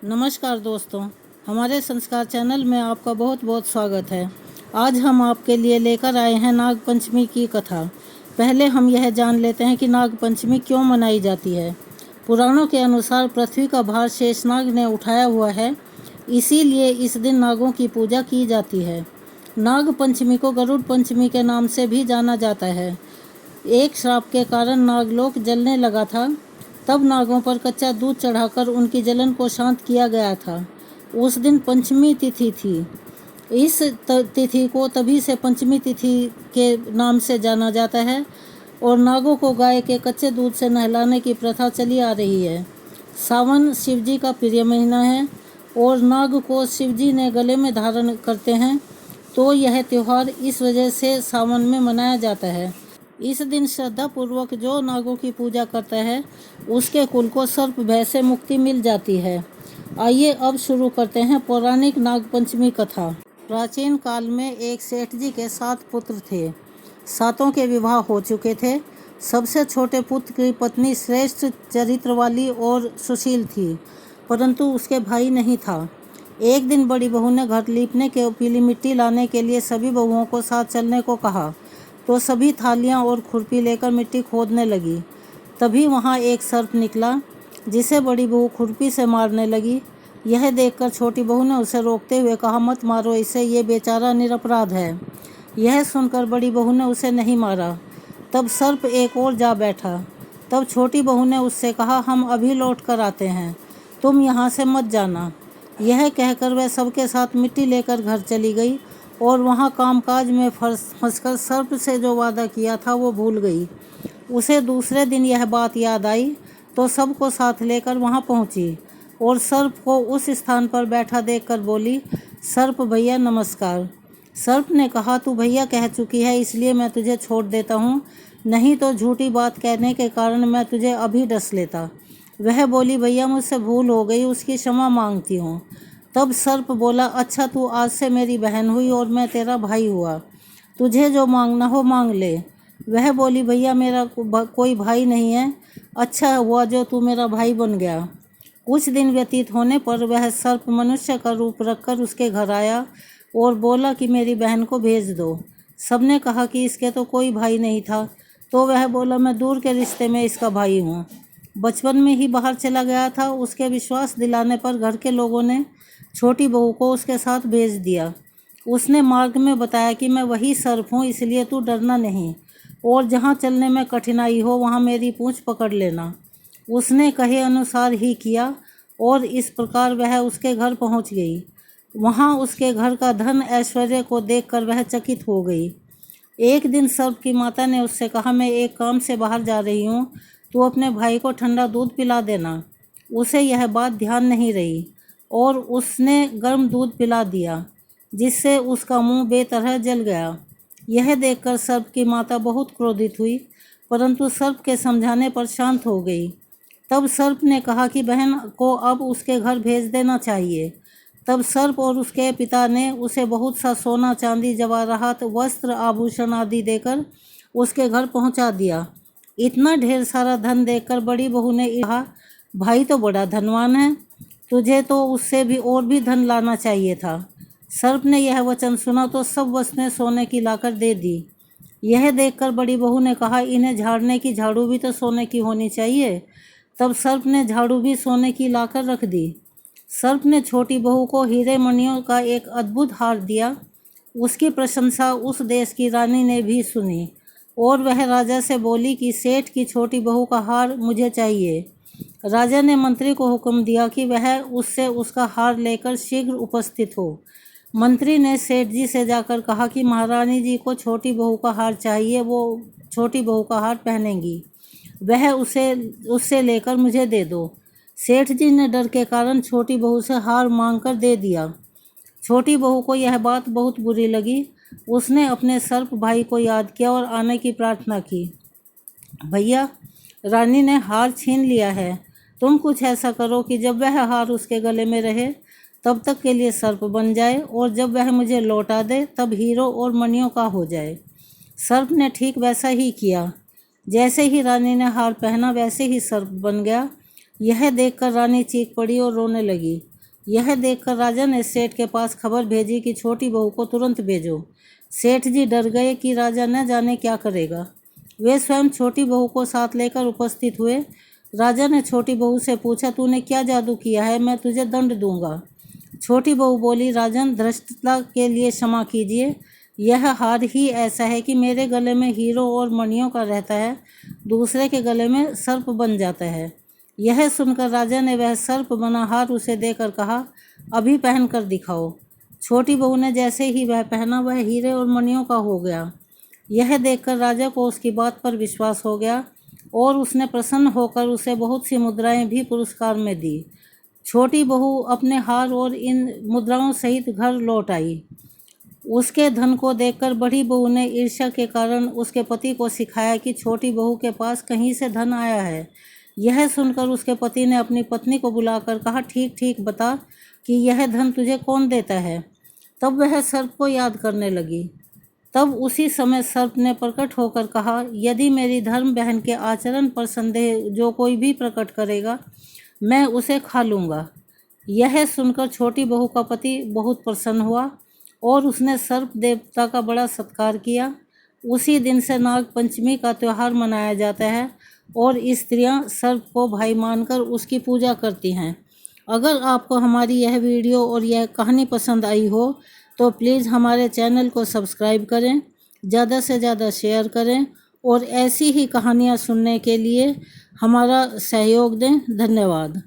नमस्कार दोस्तों, हमारे संस्कार चैनल में आपका बहुत बहुत स्वागत है। आज हम आपके लिए लेकर आए हैं नाग पंचमी की कथा। पहले हम यह जान लेते हैं कि नाग पंचमी क्यों मनाई जाती है। पुराणों के अनुसार पृथ्वी का भार शेषनाग ने उठाया हुआ है, इसीलिए इस दिन नागों की पूजा की जाती है। नाग पंचमी को गरुड़ पंचमी के नाम से भी जाना जाता है। एक श्राप के कारण नागलोक जलने लगा था, तब नागों पर कच्चा दूध चढ़ाकर उनकी जलन को शांत किया गया था। उस दिन पंचमी तिथि थी। इस तिथि को तभी से पंचमी तिथि के नाम से जाना जाता है और नागों को गाय के कच्चे दूध से नहलाने की प्रथा चली आ रही है। सावन शिवजी का प्रिय महीना है और नाग को शिवजी ने गले में धारण करते हैं, तो यह त्यौहार इस वजह से सावन में मनाया जाता है। इस दिन श्रद्धा पूर्वक जो नागों की पूजा करता है उसके कुल को सर्प भय से मुक्ति मिल जाती है। आइए अब शुरू करते हैं पौराणिक नाग पंचमी कथा। प्राचीन काल में एक सेठ जी के 7 पुत्र थे। सातों के विवाह हो चुके थे। सबसे छोटे पुत्र की पत्नी श्रेष्ठ चरित्र वाली और सुशील थी, परंतु उसके भाई नहीं था। एक दिन बड़ी बहू ने घर लीपने के पीली मिट्टी लाने के लिए सभी बहुओं को साथ चलने को कहा, तो सभी थालियां और खुरपी लेकर मिट्टी खोदने लगी। तभी वहां एक सर्प निकला, जिसे बड़ी बहू खुरपी से मारने लगी। यह देखकर छोटी बहू ने उसे रोकते हुए कहा, मत मारो इसे, ये बेचारा निरपराध है। यह सुनकर बड़ी बहू ने उसे नहीं मारा। तब सर्प एक और जा बैठा। तब छोटी बहू ने उससे कहा, हम अभी लौट कर आते हैं, तुम यहाँ से मत जाना। यह कहकर वह सबके साथ मिट्टी लेकर घर चली गई और वहाँ कामकाज में फंसकर सर्प से जो वादा किया था वो भूल गई। उसे दूसरे दिन यह बात याद आई तो सबको साथ लेकर वहाँ पहुँची और सर्प को उस स्थान पर बैठा देखकर बोली, सर्प भैया नमस्कार। सर्प ने कहा, तू भैया कह चुकी है इसलिए मैं तुझे छोड़ देता हूँ, नहीं तो झूठी बात कहने के कारण मैं तुझे अभी डस लेता। वह बोली, भैया मुझसे भूल हो गई, उसकी क्षमा मांगती हूँ। तब सर्प बोला, अच्छा तू आज से मेरी बहन हुई और मैं तेरा भाई हुआ, तुझे जो मांगना हो मांग ले। वह बोली, भैया मेरा कोई भाई नहीं है, अच्छा हुआ जो तू मेरा भाई बन गया। कुछ दिन व्यतीत होने पर वह सर्प मनुष्य का रूप रखकर उसके घर आया और बोला कि मेरी बहन को भेज दो। सबने कहा कि इसके तो कोई भाई नहीं था, तो वह बोला, मैं दूर के रिश्ते में इसका भाई हूँ, बचपन में ही बाहर चला गया था। उसके विश्वास दिलाने पर घर के लोगों ने छोटी बहू को उसके साथ भेज दिया। उसने मार्ग में बताया कि मैं वही सर्प हूँ, इसलिए तू डरना नहीं और जहाँ चलने में कठिनाई हो वहाँ मेरी पूँछ पकड़ लेना। उसने कहे अनुसार ही किया और इस प्रकार वह उसके घर पहुँच गई। वहाँ उसके घर का धन ऐश्वर्य को देखकर वह चकित हो गई। एक दिन सर्प की माता ने उससे कहा, मैं एक काम से बाहर जा रही हूँ, तू अपने भाई को ठंडा दूध पिला देना। उसे यह बात ध्यान नहीं रही और उसने गर्म दूध पिला दिया, जिससे उसका मुंह बेतरह जल गया। यह देखकर सर्प की माता बहुत क्रोधित हुई, परंतु सर्प के समझाने पर शांत हो गई। तब सर्प ने कहा कि बहन को अब उसके घर भेज देना चाहिए। तब सर्प और उसके पिता ने उसे बहुत सा सोना चांदी जवाहरात वस्त्र आभूषण आदि देकर उसके घर पहुंचा दिया। इतना ढेर सारा धन देखकर बड़ी बहू ने कहा, भाई तो बड़ा धनवान है, तुझे तो उससे भी और भी धन लाना चाहिए था। सर्प ने यह वचन सुना तो सब वस्तुएं सोने की लाकर दे दी। यह देखकर बड़ी बहू ने कहा, इन्हें झाड़ने की झाड़ू भी तो सोने की होनी चाहिए। तब सर्प ने झाड़ू भी सोने की लाकर रख दी। सर्प ने छोटी बहू को हीरे मणियों का एक अद्भुत हार दिया। उसकी प्रशंसा उस देश की रानी ने भी सुनी और वह राजा से बोली कि सेठ की छोटी बहू का हार मुझे चाहिए। राजा ने मंत्री को हुक्म दिया कि वह उससे उसका हार लेकर शीघ्र उपस्थित हो। मंत्री ने सेठ जी से जाकर कहा कि महारानी जी को छोटी बहू का हार चाहिए, वो छोटी बहू का हार पहनेंगी, वह उससे लेकर मुझे दे दो। सेठ जी ने डर के कारण छोटी बहू से हार मांगकर दे दिया। छोटी बहू को यह बात बहुत बुरी लगी। उसने अपने सर्प भाई को याद किया और आने की प्रार्थना की। भैया, रानी ने हार छीन लिया है, तुम कुछ ऐसा करो कि जब वह हार उसके गले में रहे तब तक के लिए सर्प बन जाए और जब वह मुझे लौटा दे तब हीरो और मणियों का हो जाए। सर्प ने ठीक वैसा ही किया। जैसे ही रानी ने हार पहना वैसे ही सर्प बन गया। यह देखकर रानी चीख पड़ी और रोने लगी। यह देखकर राजा ने सेठ के पास खबर भेजी कि छोटी बहू को तुरंत भेजो। सेठ जी डर गए कि राजा न जाने क्या करेगा। वे स्वयं छोटी बहू को साथ लेकर उपस्थित हुए। राजा ने छोटी बहू से पूछा, तूने क्या जादू किया है, मैं तुझे दंड दूंगा। छोटी बहू बोली, राजन, धृष्टता के लिए क्षमा कीजिए। यह हार ही ऐसा है कि मेरे गले में हीरो और मणियों का रहता है, दूसरे के गले में सर्प बन जाता है। यह सुनकर राजा ने वह सर्प बना हार उसे देकर कहा, अभी पहन कर दिखाओ। छोटी बहू ने जैसे ही वह पहना, वह हीरे और मणियों का हो गया। यह देखकर राजा को उसकी बात पर विश्वास हो गया और उसने प्रसन्न होकर उसे बहुत सी मुद्राएं भी पुरस्कार में दी। छोटी बहू अपने हार और इन मुद्राओं सहित घर लौट आई। उसके धन को देखकर बड़ी बहू ने ईर्ष्या के कारण उसके पति को सिखाया कि छोटी बहू के पास कहीं से धन आया है। यह सुनकर उसके पति ने अपनी पत्नी को बुलाकर कहा, ठीक ठीक बता कि यह धन तुझे कौन देता है। तब वह सर्प को याद करने लगी। तब उसी समय सर्प ने प्रकट होकर कहा, यदि मेरी धर्म बहन के आचरण पर संदेह जो कोई भी प्रकट करेगा, मैं उसे खा लूँगा। यह सुनकर छोटी बहू का पति बहुत प्रसन्न हुआ और उसने सर्प देवता का बड़ा सत्कार किया। उसी दिन से नाग पंचमी का त्यौहार मनाया जाता है और स्त्रियां सर्प को भाई मानकर उसकी पूजा करती हैं। अगर आपको हमारी यह वीडियो और यह कहानी पसंद आई हो तो प्लीज़ हमारे चैनल को सब्सक्राइब करें, ज़्यादा से ज़्यादा शेयर करें और ऐसी ही कहानियाँ सुनने के लिए हमारा सहयोग दें। धन्यवाद।